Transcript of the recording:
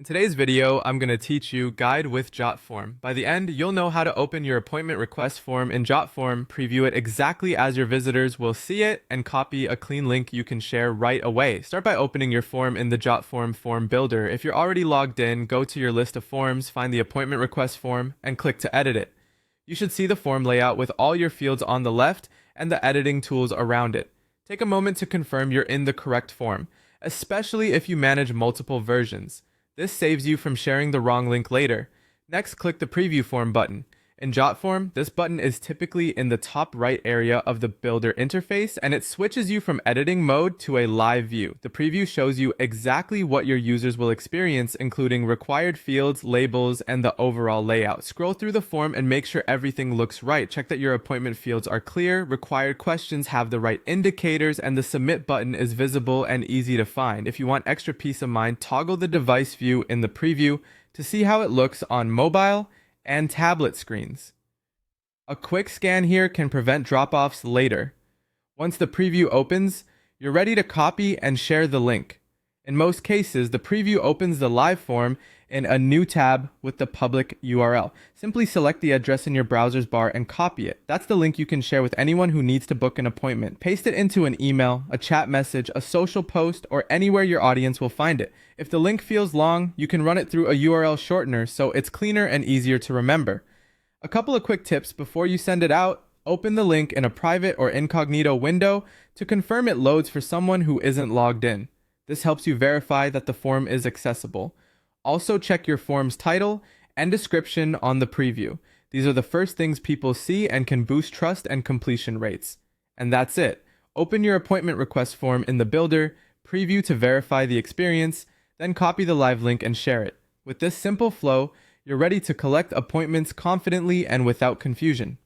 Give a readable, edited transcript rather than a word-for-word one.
In today's video, I'm going to teach you Guide with Jotform. By the end, you'll know how to open your appointment request form in Jotform, preview it exactly as your visitors will see it, and copy a clean link you can share right away. Start by opening your form in the Jotform form builder. If you're already logged in, go to your list of forms, find the appointment request form, and click to edit it. You should see the form layout with all your fields on the left and the editing tools around it. Take a moment to confirm you're in the correct form, especially if you manage multiple versions. This saves you from sharing the wrong link later. Next, click the Preview Form button. In Jotform, this button is typically in the top right area of the Builder interface, and it switches you from editing mode to a live view. The preview shows you exactly what your users will experience, including required fields, labels, and the overall layout. Scroll through the form and make sure everything looks right. Check that your appointment fields are clear, required questions have the right indicators, and the Submit button is visible and easy to find. If you want extra peace of mind, toggle the device view in the preview to see how it looks on mobile and tablet screens. A quick scan here can prevent drop-offs later. Once the preview opens, you're ready to copy and share the link. In most cases, the preview opens the live form in a new tab with the public URL. Simply select the address in your browser's bar and copy it. That's the link you can share with anyone who needs to book an appointment. Paste it into an email, a chat message, a social post, or anywhere your audience will find it. If the link feels long, you can run it through a URL shortener so it's cleaner and easier to remember. A couple of quick tips before you send it out: open the link in a private or incognito window to confirm it loads for someone who isn't logged in. This helps you verify that the form is accessible. Also, check your form's title and description on the preview. These are the first things people see and can boost trust and completion rates. And that's it. Open your appointment request form in the builder, preview to verify the experience, then copy the live link and share it. With this simple flow, you're ready to collect appointments confidently and without confusion.